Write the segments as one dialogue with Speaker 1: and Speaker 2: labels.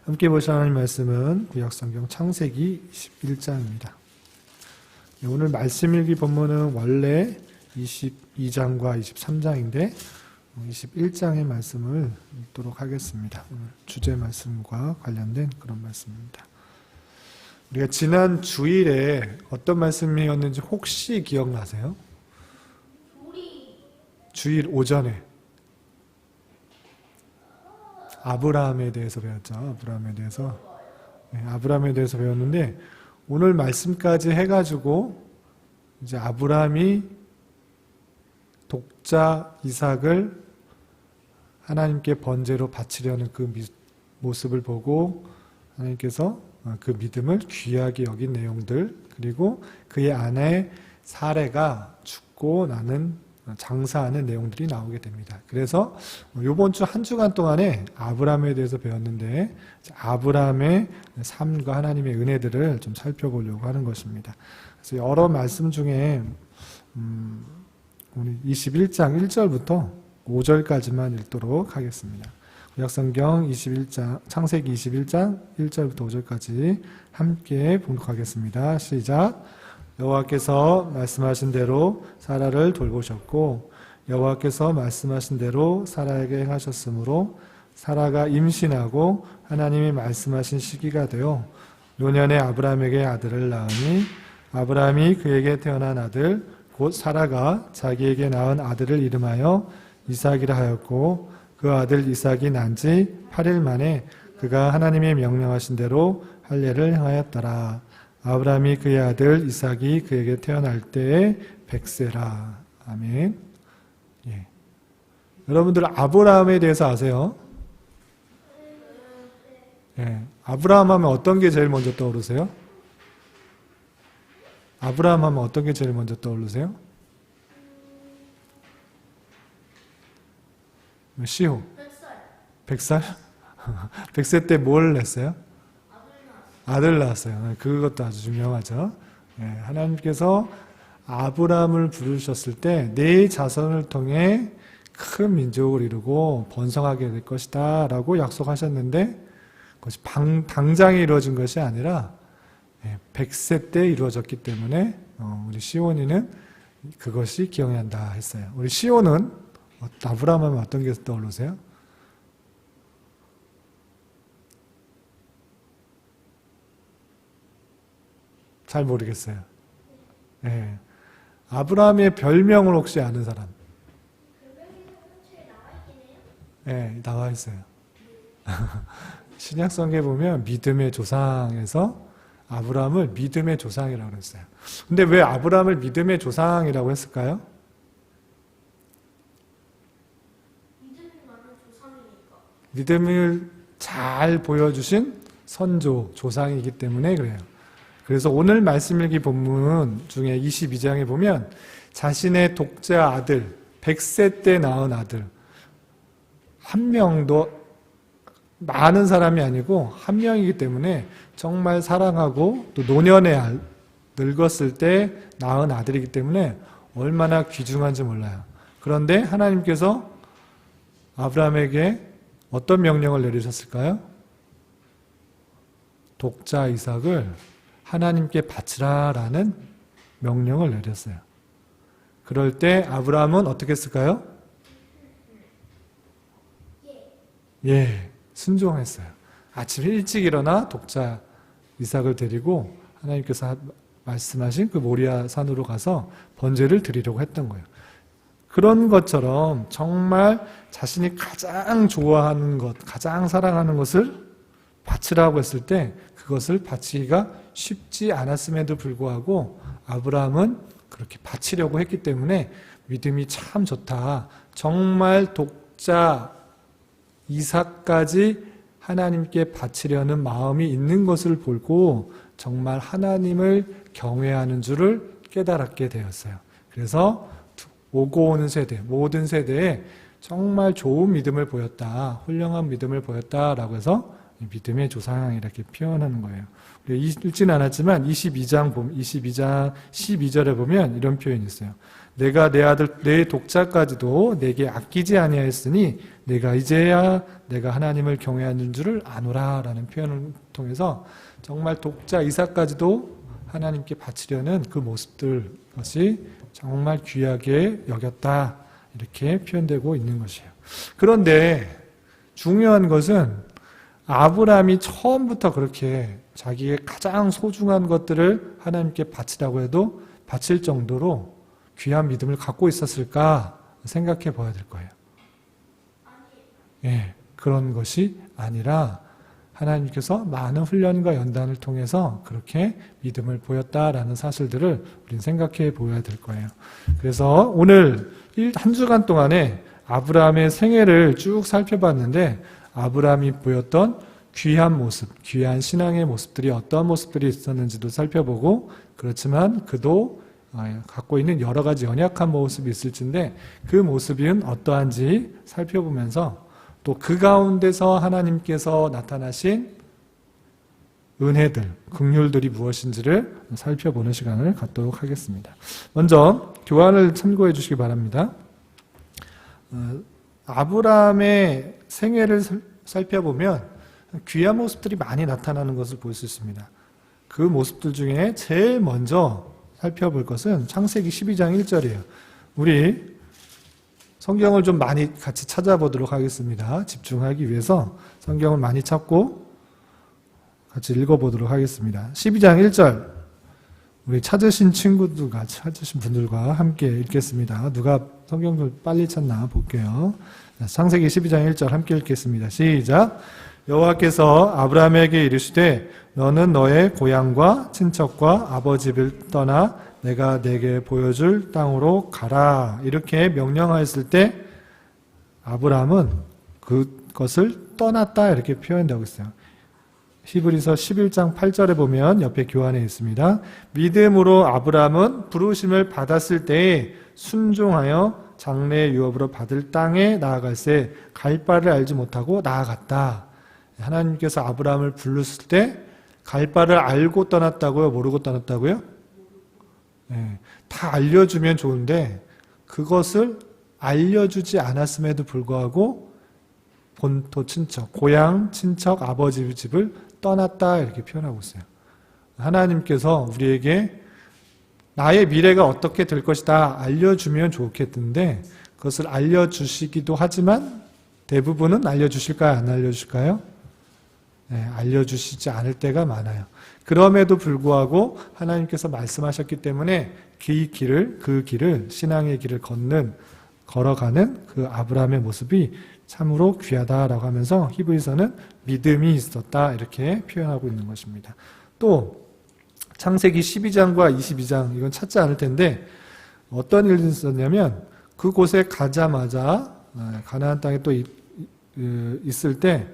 Speaker 1: 함께 보실 하나님 말씀은 구약성경 창세기 21장입니다. 오늘 말씀 일기 본문은 원래 22장과 23장인데 21장의 말씀을 읽도록 하겠습니다. 오늘 주제 말씀과 관련된 그런 말씀입니다. 우리가 지난 주일에 어떤 말씀이었는지 혹시 기억나세요? 주일 오전에 아브라함에 대해서 배웠죠. 아브라함에 대해서 배웠는데 오늘 말씀까지 해가지고 이제 아브라함이 독자 이삭을 하나님께 번제로 바치려는 그 모습을 보고 하나님께서 그 믿음을 귀하게 여긴 내용들, 그리고 그의 아내 사레가 죽고 나는 장사하는 내용들이 나오게 됩니다. 그래서 이번 주 한 주간 동안에 아브라함에 대해서 배웠는데 아브라함의 삶과 하나님의 은혜들을 좀 살펴보려고 하는 것입니다. 그래서 여러 말씀 중에 우리 21장 1절부터 5절까지만 읽도록 하겠습니다. 구약성경 21장, 창세기 21장 1절부터 5절까지 함께 봉독하겠습니다. 시작. 여호와께서 말씀하신 대로 사라를 돌보셨고 여호와께서 말씀하신 대로 사라에게 행하셨으므로 사라가 임신하고 하나님이 말씀하신 시기가 되어 노년에 아브라함에게 아들을 낳으니 아브라함이 그에게 태어난 아들 곧 사라가 자기에게 낳은 아들을 이름하여 이삭이라 하였고 그 아들 이삭이 난 지 8일 만에 그가 하나님이 명령하신 대로 할례를 행하였더라. 아브라함이 그의 아들 이삭이 그에게 태어날 때에 100세라. 아멘. 예. 여러분들 아브라함에 대해서 아세요? 예. 아브라함 하면 어떤 게 제일 먼저 떠오르세요? 아브라함 하면 어떤 게 제일 먼저 떠오르세요? 시호. 100살? 100세 때 뭘 했어요? 아들 낳았어요. 그것도 아주 중요하죠. 하나님께서 아브라함을 부르셨을 때 네 자손을 통해 큰 민족을 이루고 번성하게 될 것이다 라고 약속하셨는데 그것이 당장에 이루어진 것이 아니라 100세 때 이루어졌기 때문에 우리 시온이는 그것이 기억이 난다 했어요. 우리 시온은 아브라함 하면 어떤 게 떠오르세요? 잘 모르겠어요. 네. 아브라함의 별명을 혹시 아는 사람? 네, 나와 있어요. 신약성경에 보면 믿음의 조상에서 아브라함을 믿음의 조상이라고 그랬어요. 근데 왜 아브라함을 믿음의 조상이라고 했을까요? 믿음을 잘 보여주신 선조, 조상이기 때문에 그래요. 그래서 오늘 말씀일기 본문 중에 22장에 보면 자신의 독자 아들, 100세 때 낳은 아들 한 명도 많은 사람이 아니고 한 명이기 때문에 정말 사랑하고 또 노년에 늙었을 때 낳은 아들이기 때문에 얼마나 귀중한지 몰라요. 그런데 하나님께서 아브라함에게 어떤 명령을 내리셨을까요? 독자 이삭을 하나님께 바치라라는 명령을 내렸어요. 그럴 때 아브라함은 어떻게 했을까요? 예, 순종했어요. 아침 일찍 일어나 독자 이삭을 데리고 하나님께서 말씀하신 그 모리아 산으로 가서 번제를 드리려고 했던 거예요. 그런 것처럼 정말 자신이 가장 좋아하는 것, 가장 사랑하는 것을 바치라고 했을 때 그것을 바치기가 쉽지 않았음에도 불구하고 아브라함은 그렇게 바치려고 했기 때문에 믿음이 참 좋다. 정말 독자 이삭까지 하나님께 바치려는 마음이 있는 것을 보고 정말 하나님을 경외하는 줄을 깨달았게 되었어요. 그래서 오고 오는 세대, 모든 세대에 정말 좋은 믿음을 보였다, 훌륭한 믿음을 보였다라고 해서 믿음의 조상 이렇게 표현하는 거예요. 읽지는 않았지만 22장 12절에 보면 이런 표현이 있어요. 내가 내 아들 내 독자까지도 내게 아끼지 아니하였으니 내가 이제야 내가 하나님을 경외하는 줄을 아노라 라는 표현을 통해서 정말 독자 이삭까지도 하나님께 바치려는 그 모습들 것이 정말 귀하게 여겼다 이렇게 표현되고 있는 것이에요. 그런데 중요한 것은 아브라함이 처음부터 그렇게 자기의 가장 소중한 것들을 하나님께 바치라고 해도 바칠 정도로 귀한 믿음을 갖고 있었을까 생각해 봐야 될 거예요. 예, 그런 것이 아니라 하나님께서 많은 훈련과 연단을 통해서 그렇게 믿음을 보였다라는 사실들을 우리는 생각해 보아야 될 거예요. 그래서 오늘 한 주간 동안에 아브라함의 생애를 쭉 살펴봤는데 아브라함이 보였던 귀한 모습, 귀한 신앙의 모습들이 어떤 모습들이 있었는지도 살펴보고 그렇지만 그도 갖고 있는 여러 가지 연약한 모습이 있을진데 그 모습은 어떠한지 살펴보면서 또 그 가운데서 하나님께서 나타나신 은혜들, 긍휼들이 무엇인지를 살펴보는 시간을 갖도록 하겠습니다. 먼저 교환을 참고해 주시기 바랍니다. 아브라함의 생애를 살펴보면 귀한 모습들이 많이 나타나는 것을 볼 수 있습니다. 그 모습들 중에 제일 먼저 살펴볼 것은 창세기 12장 1절이에요. 우리 성경을 좀 많이 같이 찾아보도록 하겠습니다. 집중하기 위해서 성경을 많이 찾고 같이 읽어보도록 하겠습니다. 12장 1절 우리 찾으신 친구들과 찾으신 분들과 함께 읽겠습니다. 누가 성경을 빨리 찾나 볼게요. 창세기 12장 1절 함께 읽겠습니다. 시작. 여호와께서 아브라함에게 이르시되 너는 너의 고향과 친척과 아버지를 떠나 내가 내게 보여줄 땅으로 가라. 이렇게 명령하였을 때 아브라함은 그것을 떠났다 이렇게 표현되고 있어요. 히브리서 11장 8절에 보면 옆에 교환에 있습니다. 믿음으로 아브라함은 부르심을 받았을 때에 순종하여 장래의 유업으로 받을 땅에 나아갈새 갈 바를 알지 못하고 나아갔다. 하나님께서 아브라함을 부르실 때 갈 바를 알고 떠났다고요? 모르고 떠났다고요? 네, 다 알려주면 좋은데 그것을 알려주지 않았음에도 불구하고 본토 친척, 고향 친척 아버지 집을 떠났다 이렇게 표현하고 있어요. 하나님께서 우리에게 나의 미래가 어떻게 될 것이다 알려주면 좋겠는데 그것을 알려주시기도 하지만 대부분은 알려주실까요? 안 알려주실까요? 네, 알려주시지 않을 때가 많아요. 그럼에도 불구하고 하나님께서 말씀하셨기 때문에 그 길을 신앙의 길을 걸어가는 그 아브라함의 모습이 참으로 귀하다라고 하면서 히브리서는 믿음이 있었다 이렇게 표현하고 있는 것입니다. 또 창세기 12장과 22장 이건 찾지 않을 텐데 어떤 일이 있었냐면 그곳에 가자마자 가나안 땅에 또 있을 때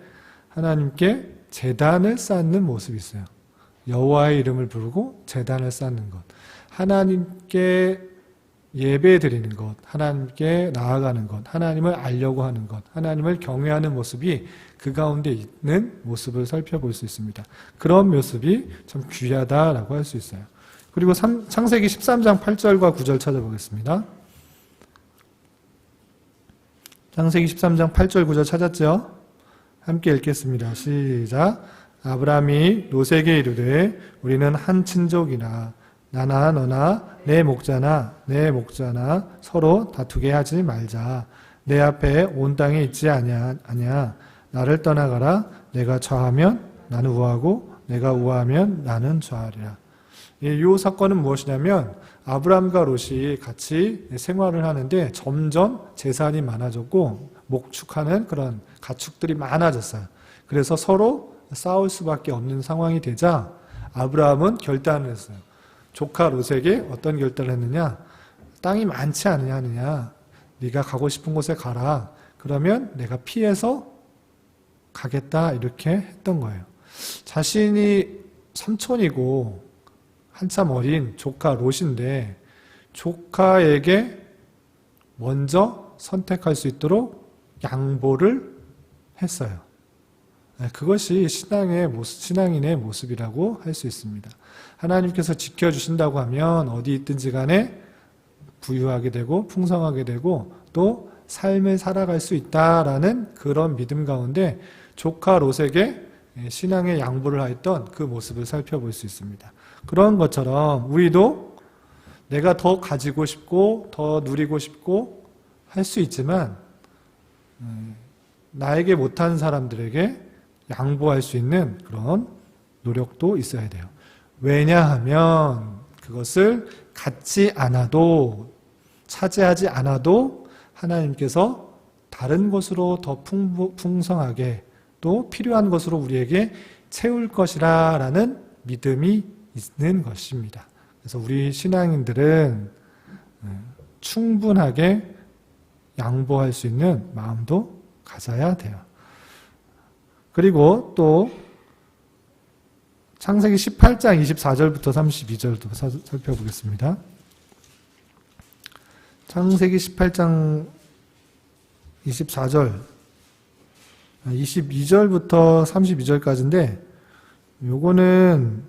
Speaker 1: 하나님께 제단을 쌓는 모습이 있어요. 여호와의 이름을 부르고 제단을 쌓는 것, 하나님께 예배 드리는 것, 하나님께 나아가는 것, 하나님을 알려고 하는 것, 하나님을 경외하는 모습이 그 가운데 있는 모습을 살펴볼 수 있습니다. 그런 모습이 참 귀하다라고 할 수 있어요. 그리고 창세기 13장 8절과 9절 찾아보겠습니다. 창세기 13장 8절 9절 찾았죠? 함께 읽겠습니다. 시작. 아브라함이 롯에게 이르되 우리는 한 친족이나 나나 너나 내 목자나 서로 다투게 하지 말자. 내 앞에 온 땅에 있지 아니야. 나를 떠나가라. 내가 좌하면 나는 우하고 내가 우하면 나는 좌하리라. 이 사건은 무엇이냐면 아브라함과 롯이 같이 생활을 하는데 점점 재산이 많아졌고 목축하는 그런 가축들이 많아졌어요. 그래서 서로 싸울 수밖에 없는 상황이 되자 아브라함은 결단을 했어요. 조카 롯에게 어떤 결단을 했느냐? 땅이 많지 않느냐? 네가 가고 싶은 곳에 가라. 그러면 내가 피해서 가겠다 이렇게 했던 거예요. 자신이 삼촌이고 한참 어린 조카 롯인데 조카에게 먼저 선택할 수 있도록 양보를 했어요. 그것이 신앙인의 모습이라고 할 수 있습니다. 하나님께서 지켜주신다고 하면 어디 있든지 간에 부유하게 되고 풍성하게 되고 또 삶을 살아갈 수 있다라는 그런 믿음 가운데 조카 롯에게 신앙의 양보를 하였던 그 모습을 살펴볼 수 있습니다. 그런 것처럼 우리도 내가 더 가지고 싶고 더 누리고 싶고 할 수 있지만 나에게 못한 사람들에게 양보할 수 있는 그런 노력도 있어야 돼요. 왜냐하면 그것을 갖지 않아도 차지하지 않아도 하나님께서 다른 것으로 더 풍성하게 또 필요한 것으로 우리에게 채울 것이라 라는 믿음이 있는 것입니다. 그래서 우리 신앙인들은 충분하게 양보할 수 있는 마음도 가져야 돼요. 그리고 또 창세기 18장 24절부터 32절도 살펴보겠습니다. 창세기 18장 24절 22절부터 32절까지인데 요거는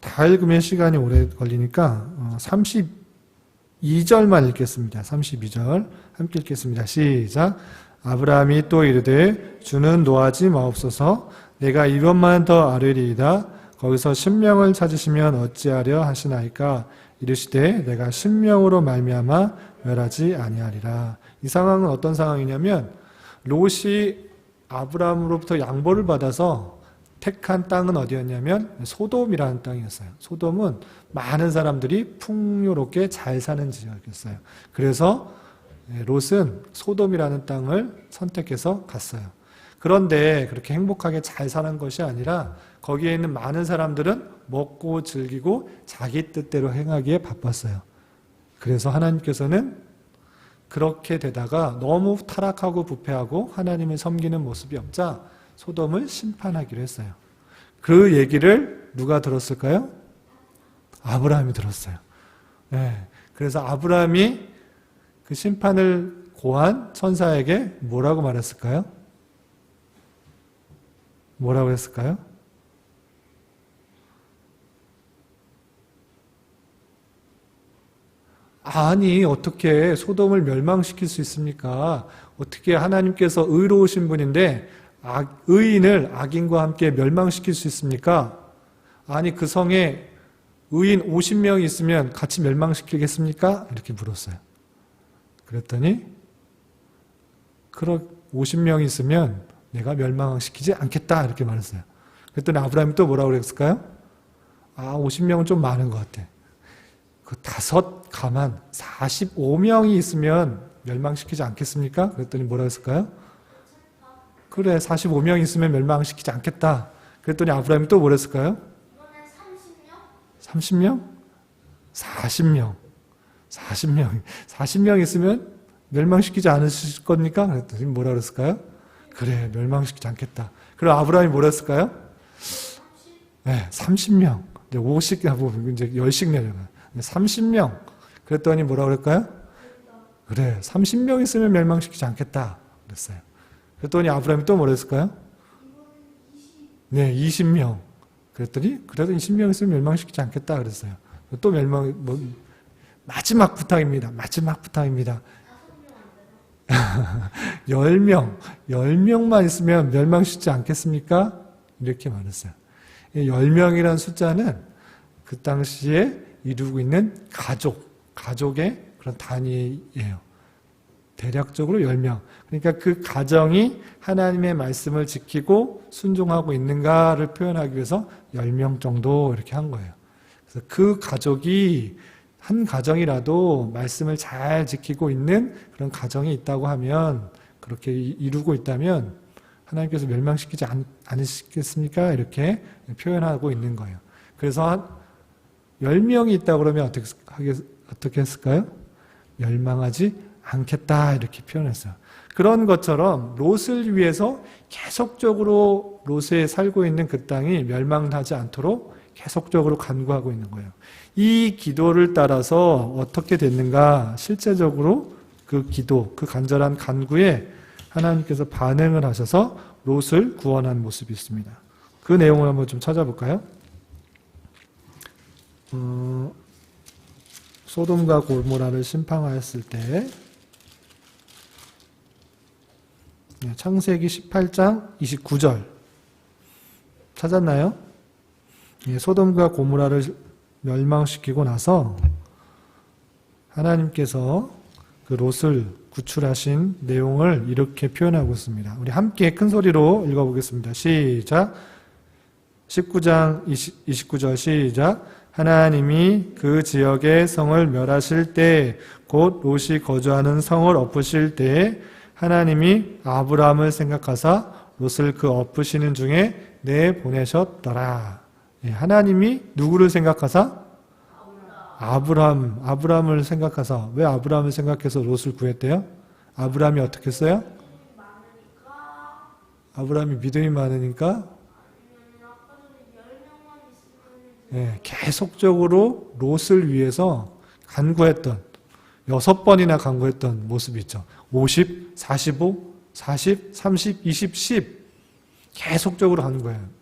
Speaker 1: 다 읽으면 시간이 오래 걸리니까 32절만 읽겠습니다. 32절 함께 읽겠습니다. 시작. 아브라함이 또 이르되 주는 노하지 마옵소서 내가 이것만 더 아뢰리이다. 거기서 신명을 찾으시면 어찌하려 하시나이까. 이르시되 내가 신명으로 말미암아 멸하지 아니하리라. 이 상황은 어떤 상황이냐면 롯이 아브라함으로부터 양보를 받아서 택한 땅은 어디였냐면 소돔이라는 땅이었어요. 소돔은 많은 사람들이 풍요롭게 잘 사는 지역이었어요. 그래서 롯은 소돔이라는 땅을 선택해서 갔어요. 그런데 그렇게 행복하게 잘 사는 것이 아니라 거기에 있는 많은 사람들은 먹고 즐기고 자기 뜻대로 행하기에 바빴어요. 그래서 하나님께서는 그렇게 되다가 너무 타락하고 부패하고 하나님을 섬기는 모습이 없자 소돔을 심판하기로 했어요. 그 얘기를 누가 들었을까요? 아브라함이 들었어요. 네. 그래서 아브라함이 그 심판을 고한 천사에게 뭐라고 말했을까요? 뭐라고 했을까요? 아니 어떻게 소돔을 멸망시킬 수 있습니까? 어떻게 하나님께서 의로우신 분인데 의인을 악인과 함께 멸망시킬 수 있습니까? 아니 그 성에 의인 50명이 있으면 같이 멸망시키겠습니까? 이렇게 물었어요. 그랬더니 50명이 있으면 내가 멸망시키지 않겠다 이렇게 말했어요. 그랬더니 아브라함이 또 뭐라고 그랬을까요? 50명은 좀 많은 것 같아. 그 5가만 45명이 있으면 멸망시키지 않겠습니까? 그랬더니 뭐라고 했을까요? 그래 45명이 있으면 멸망시키지 않겠다. 그랬더니 아브라함이 또 뭐랬을까요? 30명? 40명. 40명 있으면 멸망시키지 않으실 겁니까? 그랬더니 뭐라 그랬을까요? 그래, 멸망시키지 않겠다. 그럼 아브라함이 뭐라 했을까요? 네, 30명. 이제 50씩 하고 이제 10씩 내려가요. 30명. 그랬더니 뭐라 그럴까요? 그래, 30명 있으면 멸망시키지 않겠다. 그랬어요. 그랬더니 아브라함이 또 뭐라 했을까요? 네, 20명. 그랬더니 그래도 20명 있으면 멸망시키지 않겠다 그랬어요. 또 마지막 부탁입니다. 마지막 부탁입니다. 10명만 있으면 멸망시키지 않겠습니까? 이렇게 말했어요. 10명이라는 숫자는 그 당시에 이루고 있는 가족의 그런 단위예요. 대략적으로 10명. 그러니까 그 가정이 하나님의 말씀을 지키고 순종하고 있는가를 표현하기 위해서 10명 정도 이렇게 한 거예요. 그래서 그 가족이 한 가정이라도 말씀을 잘 지키고 있는 그런 가정이 있다고 하면 그렇게 이루고 있다면 하나님께서 멸망시키지 않으시겠습니까? 이렇게 표현하고 있는 거예요. 그래서 10명이 있다 그러면 어떻게 했을까요? 멸망하지 않겠다 이렇게 표현했어요. 그런 것처럼 롯을 위해서 계속적으로 롯에 살고 있는 그 땅이 멸망하지 않도록 계속적으로 간구하고 있는 거예요. 이 기도를 따라서 어떻게 됐는가? 실제적으로 그 기도, 그 간절한 간구에 하나님께서 반응을 하셔서 롯을 구원한 모습이 있습니다. 그 내용을 한번 좀 찾아볼까요? 소돔과 고모라를 심판하였을 때 창세기 18장 29절 찾았나요? 소돔과 고모라를 멸망시키고 나서 하나님께서 그 롯을 구출하신 내용을 이렇게 표현하고 있습니다. 우리 함께 큰 소리로 읽어보겠습니다. 시작. 19장 29절 시작. 하나님이 그 지역의 성을 멸하실 때, 곧 롯이 거주하는 성을 엎으실 때 하나님이 아브라함을 생각하사 롯을 그 엎으시는 중에 내보내셨더라. 하나님이 누구를 생각하사? 아브라함을 생각하사. 왜 아브라함을 생각해서 롯을 구했대요? 아브라함이 어떻게 했어요? 아브라함이 믿음이 많으니까 계속적으로 롯을 위해서 간구했던 6번이나 간구했던 모습이 있죠. 50, 45, 40, 30, 20, 10 계속적으로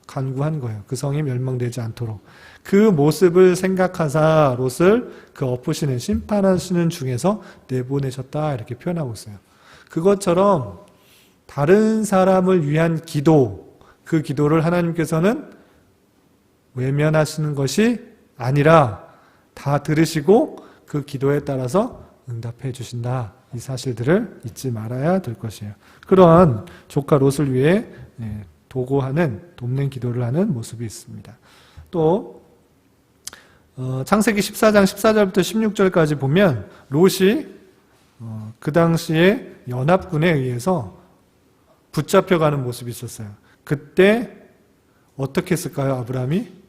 Speaker 1: 간구한 거예요. 그 성이 멸망되지 않도록. 그 모습을 생각하사 롯을 그 엎으시는 심판하시는 중에서 내보내셨다 이렇게 표현하고 있어요. 그것처럼 다른 사람을 위한 기도, 그 기도를 하나님께서는 외면하시는 것이 아니라 다 들으시고 그 기도에 따라서 응답해 주신다. 이 사실들을 잊지 말아야 될 것이에요. 그런 조카 롯을 위해 돕는 기도를 하는 모습이 있습니다. 또 창세기 14장 14절부터 16절까지 보면 롯이 그 당시에 연합군에 의해서 붙잡혀가는 모습이 있었어요. 그때 어떻게 했을까요? 아브라함이?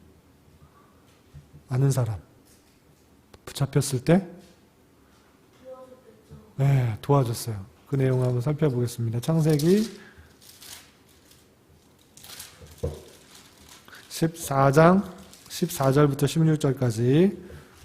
Speaker 1: 아는 사람 붙잡혔을 때 도와줬어요. 그 내용 한번 살펴보겠습니다. 창세기 14장 14절부터 16절까지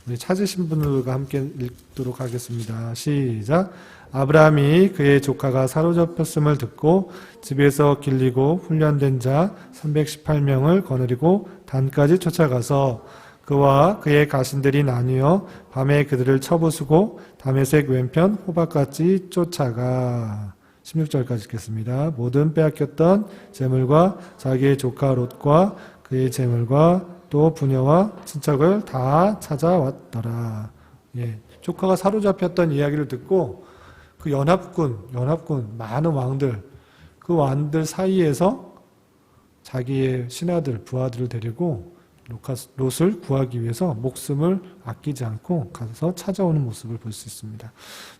Speaker 1: 우리 찾으신 분들과 함께 읽도록 하겠습니다. 시작. 아브라함이 그의 조카가 사로잡혔음을 듣고 집에서 길리고 훈련된 자 318명을 거느리고 단까지 쫓아가서 그와 그의 가신들이 나뉘어 밤에 그들을 쳐부수고 다메섹 왼편 호박같이 쫓아가. 16절까지 읽겠습니다. 모든 빼앗겼던 재물과 자기의 조카 롯과 그의 재물과 또 부녀와 친척을 다 찾아왔더라. 조카가 사로잡혔던 이야기를 듣고 그 연합군 많은 왕들, 그 왕들 사이에서 자기의 신하들, 부하들을 데리고 롯을 구하기 위해서 목숨을 아끼지 않고 가서 찾아오는 모습을 볼 수 있습니다.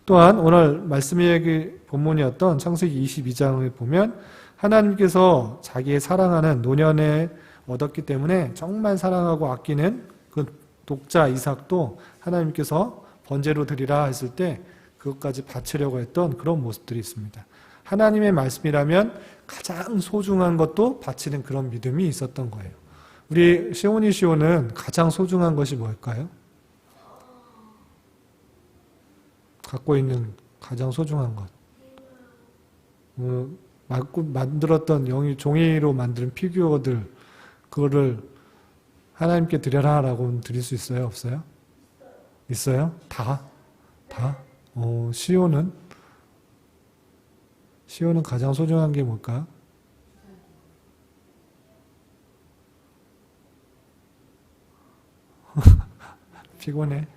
Speaker 1: 또한 오늘 말씀 이야기 본문이었던 창세기 22장을 보면 하나님께서 자기의 사랑하는 노년에 얻었기 때문에 정말 사랑하고 아끼는 그 독자 이삭도 하나님께서 번제로 드리라 했을 때 그것까지 바치려고 했던 그런 모습들이 있습니다. 하나님의 말씀이라면 가장 소중한 것도 바치는 그런 믿음이 있었던 거예요. 우리 시온은 가장 소중한 것이 뭘까요? 갖고 있는 가장 소중한 것. 만들었던 종이로 만든 피규어들, 그거를 하나님께 드려라라고 드릴 수 있어요? 없어요? 있어요? 다? 시온은 가장 소중한 게 뭘까? 피곤해.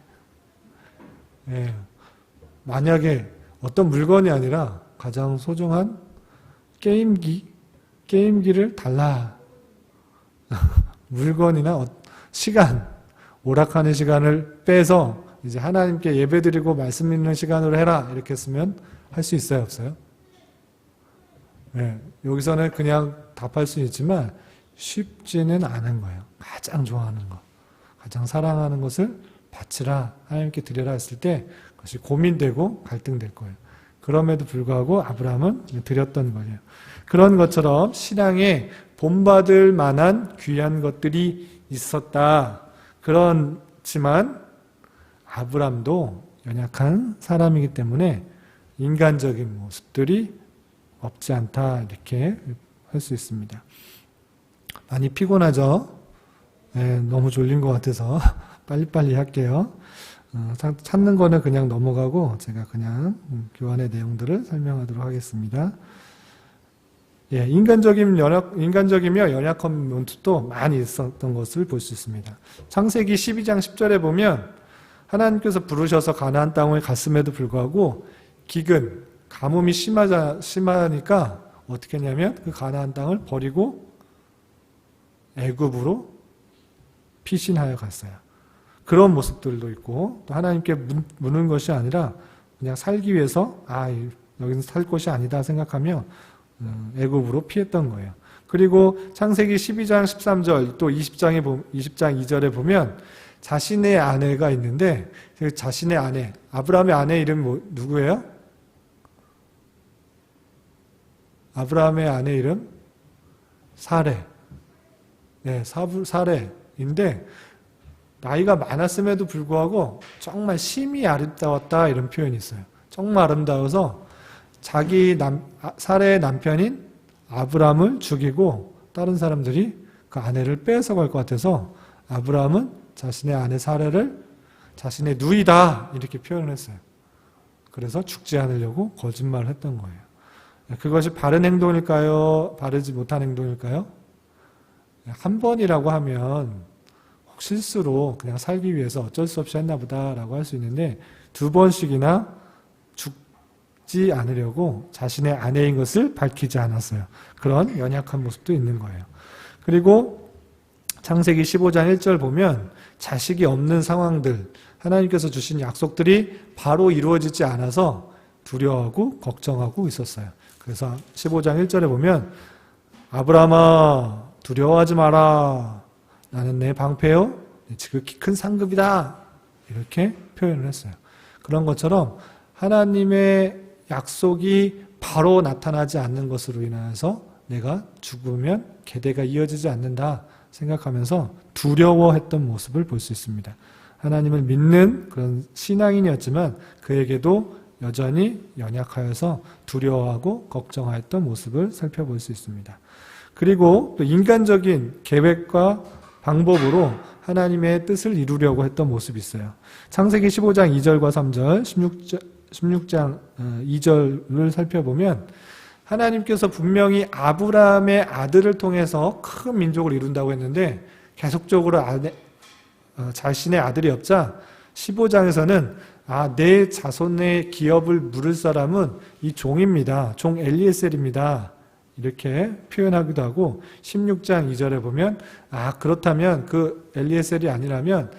Speaker 1: 만약에 어떤 물건이 아니라 가장 소중한 게임기를 달라. 물건이나 시간, 오락하는 시간을 빼서 이제 하나님께 예배드리고 말씀 읽는 시간으로 해라. 이렇게 했으면 할 수 있어요? 없어요? 여기서는 그냥 답할 수 있지만 쉽지는 않은 거예요. 가장 좋아하는 것, 가장 사랑하는 것을 바치라, 하나님께 드려라 했을 때 그것이 고민되고 갈등될 거예요. 그럼에도 불구하고 아브라함은 드렸던 거예요. 그런 것처럼 신앙에 본받을 만한 귀한 것들이 있었다. 그렇지만 아브라함도 연약한 사람이기 때문에 인간적인 모습들이 없지 않다. 이렇게 할 수 있습니다. 많이 피곤하죠? 너무 졸린 것 같아서 빨리빨리 할게요. 찾는 거는 그냥 넘어가고 제가 그냥 교환의 내용들을 설명하도록 하겠습니다. 예, 인간적이며 연약한 모습도 많이 있었던 것을 볼 수 있습니다. 창세기 12장 10절에 보면 하나님께서 부르셔서 가나안 땅을 갔음에도 불구하고 기근, 가뭄이 심하니까 어떻게 했냐면 그 가나안 땅을 버리고 애굽으로 피신하여 갔어요. 그런 모습들도 있고 또 하나님께 묻는 것이 아니라 그냥 살기 위해서 여기는 살 곳이 아니다 생각하며 애굽으로 피했던 거예요. 그리고 창세기 12장 13절 또 20장 2절에 보면 자신의 아내가 있는데 그 자신의 아내, 아브라함의 아내 이름 누구예요? 아브라함의 아내 이름 사레. 네, 사레인데 나이가 많았음에도 불구하고 정말 심히 아름다웠다 이런 표현이 있어요. 정말 아름다워서 사레의 남편인 아브라함을 죽이고 다른 사람들이 그 아내를 뺏어갈 것 같아서 아브라함은 자신의 아내 사레를 자신의 누이다 이렇게 표현을 했어요. 그래서 죽지 않으려고 거짓말을 했던 거예요. 그것이 바른 행동일까요? 바르지 못한 행동일까요? 한 번이라고 하면 실수로 그냥 살기 위해서 어쩔 수 없이 했나 보다라고 할 수 있는데 두 번씩이나 죽지 않으려고 자신의 아내인 것을 밝히지 않았어요. 그런 연약한 모습도 있는 거예요. 그리고 창세기 15장 1절 보면 자식이 없는 상황들, 하나님께서 주신 약속들이 바로 이루어지지 않아서 두려워하고 걱정하고 있었어요. 그래서 15장 1절에 보면 아브라함아 두려워하지 마라. 나는 내 방패요 지극히 큰 상급이다. 이렇게 표현을 했어요. 그런 것처럼 하나님의 약속이 바로 나타나지 않는 것으로 인하여서 내가 죽으면 계대가 이어지지 않는다 생각하면서 두려워했던 모습을 볼 수 있습니다. 하나님을 믿는 그런 신앙인이었지만 그에게도 여전히 연약하여서 두려워하고 걱정하였던 모습을 살펴볼 수 있습니다. 그리고 또 인간적인 계획과 방법으로 하나님의 뜻을 이루려고 했던 모습이 있어요. 창세기 15장 2절과 3절, 16장 2절을 살펴보면 하나님께서 분명히 아브라함의 아들을 통해서 큰 민족을 이룬다고 했는데 계속적으로 자신의 아들이 없자 15장에서는 내 자손의 기업을 물을 사람은 이 종입니다. 종 엘리에셀입니다. 이렇게 표현하기도 하고 16장 2절에 보면 그렇다면 그 엘리에셀이 아니라면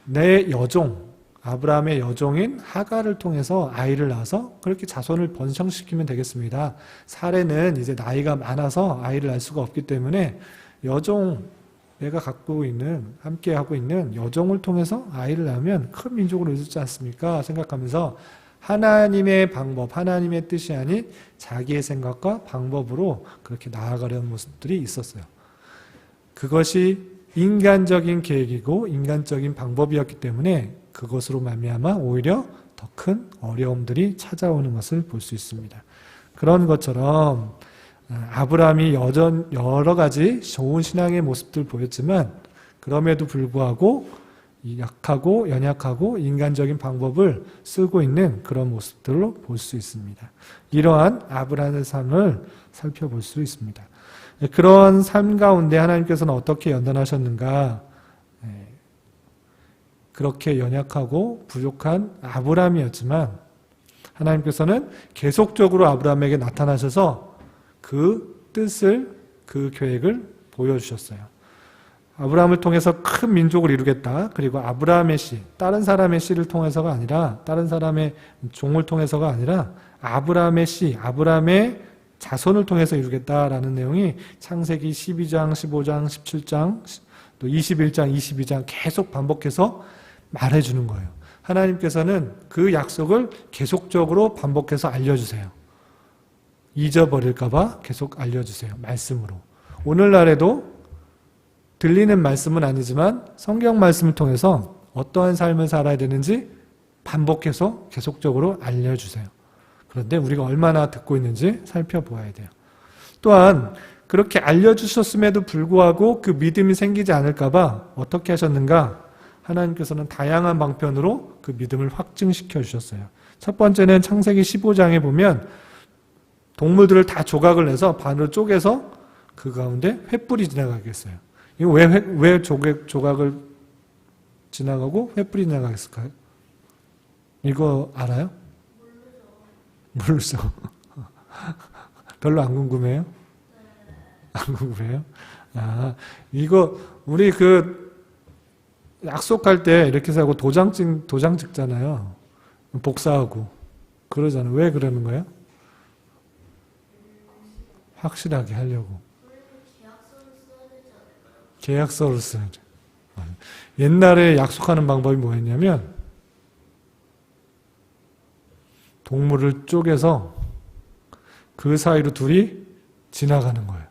Speaker 1: 내 여종 아브라함의 여종인 하갈을 통해서 아이를 낳아서 그렇게 자손을 번성시키면 되겠습니다. 사레는 이제 나이가 많아서 아이를 낳을 수가 없기 때문에 여종 내가 갖고 있는 함께 하고 있는 여종을 통해서 아이를 낳으면 큰 민족으로 이루지 않습니까? 생각하면서 하나님의 방법, 하나님의 뜻이 아닌 자기의 생각과 방법으로 그렇게 나아가려는 모습들이 있었어요. 그것이 인간적인 계획이고 인간적인 방법이었기 때문에 그것으로 말미암아 오히려 더 큰 어려움들이 찾아오는 것을 볼 수 있습니다. 그런 것처럼 아브라함이 여러 가지 좋은 신앙의 모습들 보였지만 그럼에도 불구하고 약하고 연약하고 인간적인 방법을 쓰고 있는 그런 모습들로 볼 수 있습니다. 이러한 아브라함의 삶을 살펴볼 수 있습니다. 그런 삶 가운데 하나님께서는 어떻게 연단하셨는가? 그렇게 연약하고 부족한 아브라함이었지만 하나님께서는 계속적으로 아브라함에게 나타나셔서 그 뜻을, 그 계획을 보여주셨어요. 아브라함을 통해서 큰 민족을 이루겠다. 그리고 아브라함의 씨, 다른 사람의 씨를 통해서가 아니라, 다른 사람의 종을 통해서가 아니라 아브라함의 씨, 아브라함의 자손을 통해서 이루겠다라는 내용이 창세기 12장, 15장, 17장, 또 21장, 22장 계속 반복해서 말해주는 거예요. 하나님께서는 그 약속을 계속적으로 반복해서 알려주세요. 잊어버릴까봐 계속 알려주세요. 말씀으로. 오늘날에도 들리는 말씀은 아니지만 성경 말씀을 통해서 어떠한 삶을 살아야 되는지 반복해서 계속적으로 알려주세요. 그런데 우리가 얼마나 듣고 있는지 살펴보아야 돼요. 또한 그렇게 알려주셨음에도 불구하고 그 믿음이 생기지 않을까봐 어떻게 하셨는가? 하나님께서는 다양한 방편으로 그 믿음을 확증시켜 주셨어요. 첫 번째는 창세기 15장에 보면 동물들을 다 조각을 내서 반으로 쪼개서 그 가운데 횃불이 지나가게 했어요. 이거 왜 조각을 지나가고 횃불이 지나가겠을까요? 이거 알아요? 모르죠. 별로 안 궁금해요? 안 궁금해요? 이거 우리 약속할 때 이렇게 해서 하고 도장 찍잖아요. 복사하고 그러잖아요. 왜 그러는 거예요? 확실하게 하려고. 계약서를 써야죠. 옛날에 약속하는 방법이 뭐였냐면 동물을 쪼개서 그 사이로 둘이 지나가는 거예요.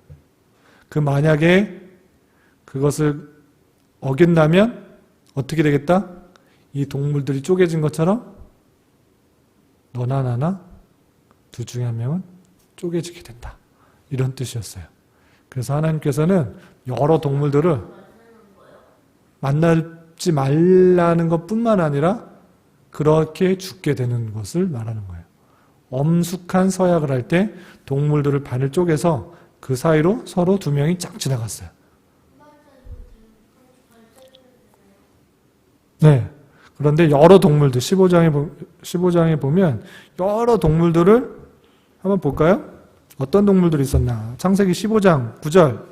Speaker 1: 만약에 그것을 어긴다면 어떻게 되겠다? 이 동물들이 쪼개진 것처럼 너나 나나 둘 중에 한 명은 쪼개지게 된다. 이런 뜻이었어요. 그래서 하나님께서는 여러 동물들을 만나지 말라는 것뿐만 아니라 그렇게 죽게 되는 것을 말하는 거예요. 엄숙한 서약을 할 때 동물들을 반을 쪼개서 그 사이로 서로 두 명이 쫙 지나갔어요. 네. 그런데 여러 동물들, 15장에 보면 여러 동물들을 한번 볼까요? 어떤 동물들이 있었나? 창세기 15장 9절,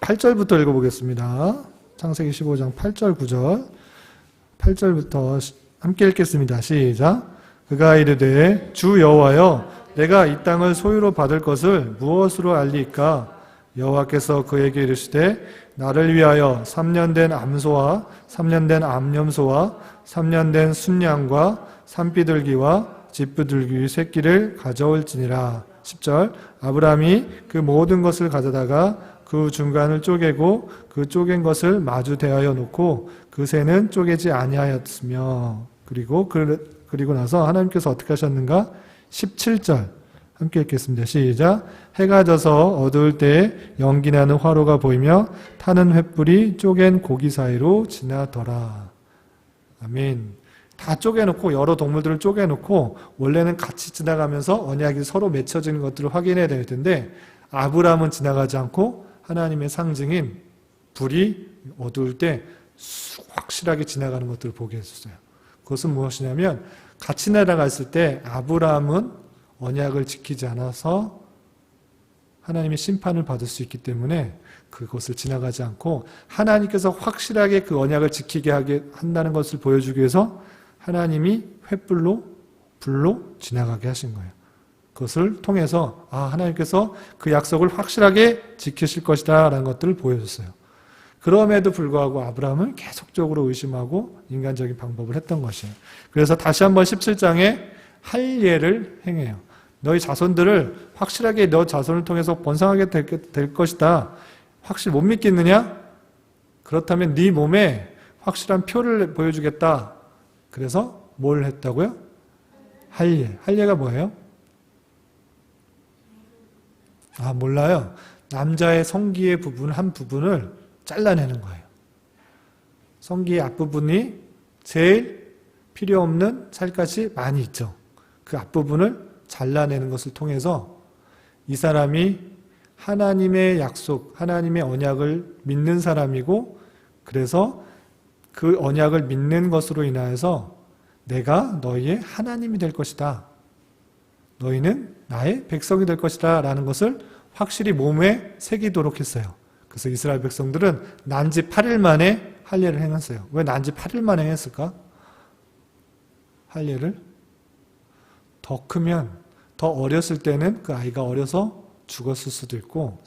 Speaker 1: 8절부터 읽어보겠습니다. 창세기 15장 8절, 9절. 8절부터 함께 읽겠습니다. 시작. 그가 이르되 주 여호와여 내가 이 땅을 소유로 받을 것을 무엇으로 알리까? 여호와께서 그에게 이르시되 나를 위하여 3년 된 암소와 3년 된 암염소와 3년 된 순양과 산비둘기와 집비둘기 새끼를 가져올지니라. 10절. 아브라함이 그 모든 것을 가져다가 그 중간을 쪼개고 그 쪼갠 것을 마주 대하여 놓고 그 새는 쪼개지 아니하였으며. 그리고 나서 하나님께서 어떻게 하셨는가? 17절 함께 읽겠습니다. 시작. 해가 져서 어두울 때 연기나는 화로가 보이며 타는 횃불이 쪼갠 고기 사이로 지나더라. 아멘. 다 쪼개놓고 여러 동물들을 쪼개놓고 원래는 같이 지나가면서 언약이 서로 맺혀지는 것들을 확인해야 될 텐데 아브라함은 지나가지 않고 하나님의 상징인 불이 어두울 때 확실하게 지나가는 것들을 보게 해줬어요. 그것은 무엇이냐면 같이 날아갔을 때 아브라함은 언약을 지키지 않아서 하나님의 심판을 받을 수 있기 때문에 그것을 지나가지 않고 하나님께서 확실하게 그 언약을 지키게 하게 한다는 것을 보여주기 위해서 하나님이 횃불로 불로 지나가게 하신 거예요. 그것을 통해서 하나님께서 그 약속을 확실하게 지키실 것이다 라는 것들을 보여줬어요. 그럼에도 불구하고 아브라함은 계속적으로 의심하고 인간적인 방법을 했던 것이에요. 그래서 다시 한번 17장에 할 예를 행해요. 너희 자손들을 확실하게 너 자손을 통해서 번성하게 될 것이다. 확실히 못 믿겠느냐? 그렇다면 네 몸에 확실한 표를 보여주겠다. 그래서 뭘 했다고요? 할 예. 할 예가 뭐예요? 몰라요. 남자의 성기의 부분 한 부분을 잘라내는 거예요. 성기의 앞부분이 제일 필요 없는 살갗이 많이 있죠. 그 앞부분을 잘라내는 것을 통해서 이 사람이 하나님의 약속, 하나님의 언약을 믿는 사람이고 그래서 그 언약을 믿는 것으로 인하여서 내가 너희의 하나님이 될 것이다. 너희는 나의 백성이 될 것이다 라는 것을 확실히 몸에 새기도록 했어요. 그래서 이스라엘 백성들은 난지 8일 만에 할례를 행했어요. 왜 난지 8일 만에 행했을까? 할례를 더 크면, 더 어렸을 때는 그 아이가 어려서 죽었을 수도 있고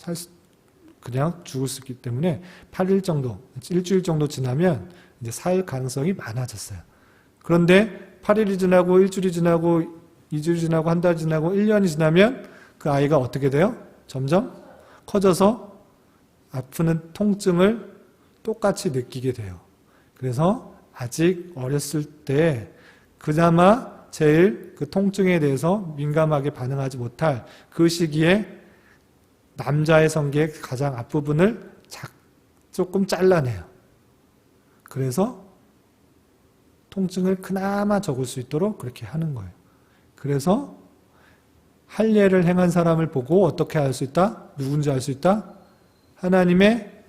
Speaker 1: 그냥 죽을 수 있기 때문에 8일 정도, 일주일 정도 지나면 이제 살 가능성이 많아졌어요. 그런데 8일이 지나고 일주일이 지나고 2주일이 지나고 한 달 지나고 1년이 지나면 그 아이가 어떻게 돼요? 점점 커져서 아프는 통증을 똑같이 느끼게 돼요. 그래서 아직 어렸을 때 그나마 제일 그 통증에 대해서 민감하게 반응하지 못할 그 시기에 남자의 성기의 가장 앞부분을 조금 잘라내요. 그래서 통증을 그나마 적을 수 있도록 그렇게 하는 거예요. 그래서 할례를 행한 사람을 보고 어떻게 알 수 있다? 누군지 알 수 있다? 하나님의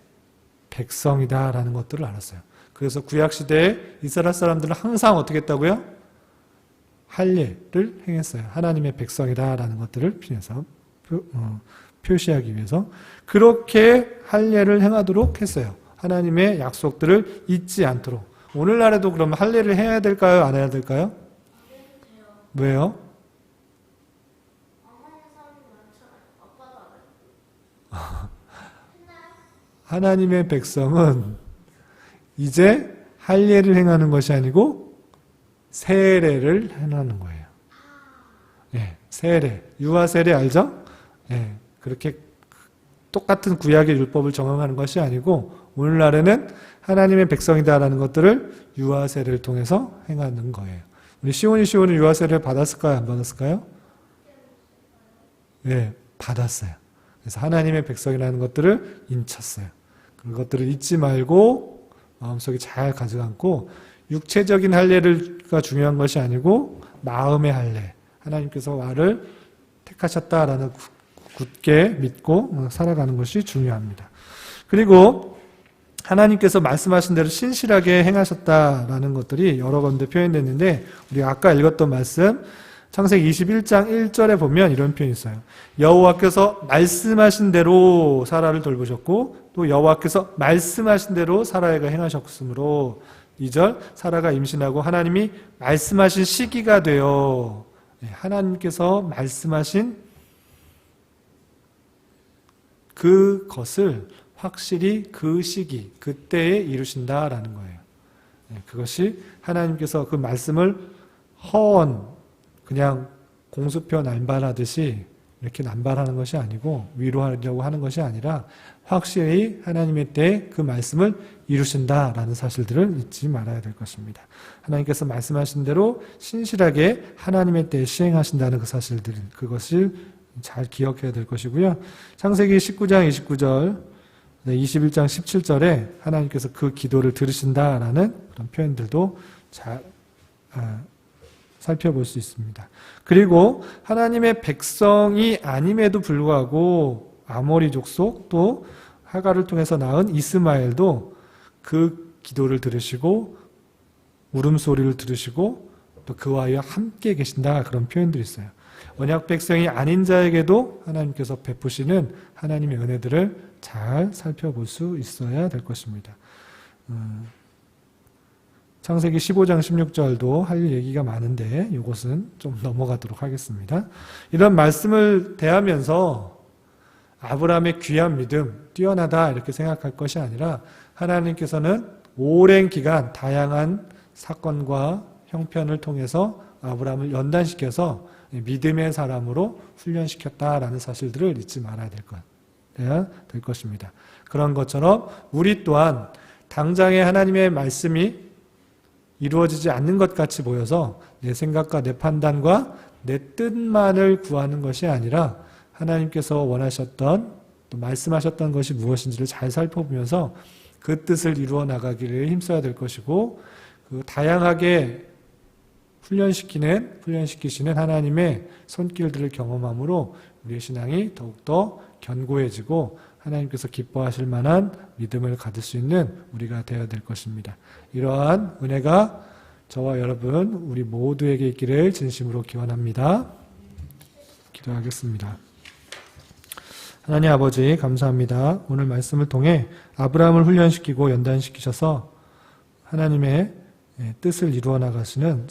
Speaker 1: 백성이다 라는 것들을 알았어요. 그래서 구약시대에 이스라엘 사람들은 항상 어떻게 했다고요? 할례를 행했어요. 하나님의 백성이다 라는 것들을 표시하기 위해서 그렇게 할례를 행하도록 했어요. 하나님의 약속들을 잊지 않도록. 오늘날에도 그러면 할례를 해야 될까요? 안 해야 될까요? 왜요? 하나님의 백성은 이제 할례를 행하는 것이 아니고 세례를 행하는 거예요. 예, 세례, 유아 세례 알죠? 예, 그렇게 똑같은 구약의 율법을 적용하는 것이 아니고 오늘날에는 하나님의 백성이다라는 것들을 유아 세례를 통해서 행하는 거예요. 우리 시온이 유아 세례를 받았을까요? 안 받았을까요? 예, 받았어요. 그래서 하나님의 백성이라는 것들을 인쳤어요. 그것들을 잊지 말고 마음속에 잘 가져가고 육체적인 할례가 중요한 것이 아니고 마음의 할례. 하나님께서 나를 택하셨다라는 굳게 믿고 살아가는 것이 중요합니다. 그리고 하나님께서 말씀하신 대로 신실하게 행하셨다라는 것들이 여러 군데 표현됐는데 우리가 아까 읽었던 말씀 창세기 21장 1절에 보면 이런 표현이 있어요. 여호와께서 말씀하신 대로 사라를 돌보셨고 또 여호와께서 말씀하신 대로 사라에게 행하셨으므로 2절 사라가 임신하고 하나님이 말씀하신 시기가 되어 하나님께서 말씀하신 그것을 확실히 그 시기, 그때에 이루신다라는 거예요. 그것이 하나님께서 그 말씀을 그냥 공수표 남발하듯이 이렇게 남발하는 것이 아니고 위로하려고 하는 것이 아니라 확실히 하나님의 때에 그 말씀을 이루신다라는 사실들을 잊지 말아야 될 것입니다. 하나님께서 말씀하신 대로 신실하게 하나님의 때에 시행하신다는 그 사실들, 그것을 잘 기억해야 될 것이고요. 창세기 19장 29절, 21장 17절에 하나님께서 그 기도를 들으신다라는 그런 표현들도 잘 살펴볼 수 있습니다. 그리고 하나님의 백성이 아님에도 불구하고 아모리 족속 또 하가를 통해서 낳은 이스마엘도 그 기도를 들으시고 울음소리를 들으시고 또 그와 함께 계신다 그런 표현들이 있어요. 언약 백성이 아닌 자에게도 하나님께서 베푸시는 하나님의 은혜들을 잘 살펴볼 수 있어야 될 것입니다. 창세기 15장 16절도 할 얘기가 많은데 이것은 좀 넘어가도록 하겠습니다. 이런 말씀을 대하면서 아브라함의 귀한 믿음, 뛰어나다 이렇게 생각할 것이 아니라 하나님께서는 오랜 기간 다양한 사건과 형편을 통해서 아브라함을 연단시켜서 믿음의 사람으로 훈련시켰다라는 사실들을 잊지 말아야 될 것입니다. 그런 것처럼 우리 또한 당장에 하나님의 말씀이 이루어지지 않는 것 같이 보여서 내 생각과 내 판단과 내 뜻만을 구하는 것이 아니라 하나님께서 원하셨던 또 말씀하셨던 것이 무엇인지를 잘 살펴보면서 그 뜻을 이루어 나가기를 힘써야 될 것이고 그 다양하게 훈련시키시는 하나님의 손길들을 경험함으로 우리의 신앙이 더욱더 견고해지고 하나님께서 기뻐하실 만한 믿음을 가질 수 있는 우리가 되어야 될 것입니다. 이러한 은혜가 저와 여러분 우리 모두에게 있기를 진심으로 기원합니다. 기도하겠습니다. 하나님 아버지 감사합니다. 오늘 말씀을 통해 아브라함을 훈련시키고 연단시키셔서 하나님의 뜻을 이루어 나가시는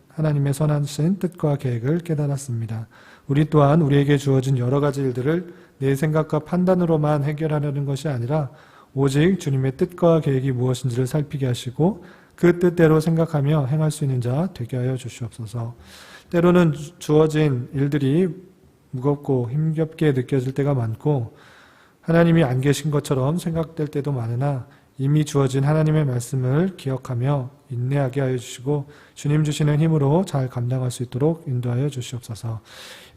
Speaker 1: 하나님의 선하신 뜻과 계획을 깨달았습니다. 우리 또한 우리에게 주어진 여러 가지 일들을 내 생각과 판단으로만 해결하려는 것이 아니라 오직 주님의 뜻과 계획이 무엇인지를 살피게 하시고 그 뜻대로 생각하며 행할 수 있는 자 되게 하여 주시옵소서. 때로는 주어진 일들이 무겁고 힘겹게 느껴질 때가 많고 하나님이 안 계신 것처럼 생각될 때도 많으나 이미 주어진 하나님의 말씀을 기억하며 인내하게 하여 주시고 주님 주시는 힘으로 잘 감당할 수 있도록 인도하여 주시옵소서.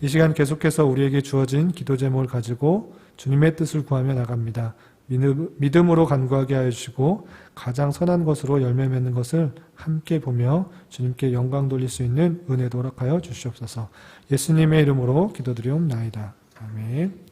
Speaker 1: 이 시간 계속해서 우리에게 주어진 기도 제목을 가지고 주님의 뜻을 구하며 나갑니다. 믿음으로 간구하게 하여 주시고 가장 선한 것으로 열매 맺는 것을 함께 보며 주님께 영광 돌릴 수 있는 은혜도 허락하여 주시옵소서. 예수님의 이름으로 기도드리옵나이다. 아멘.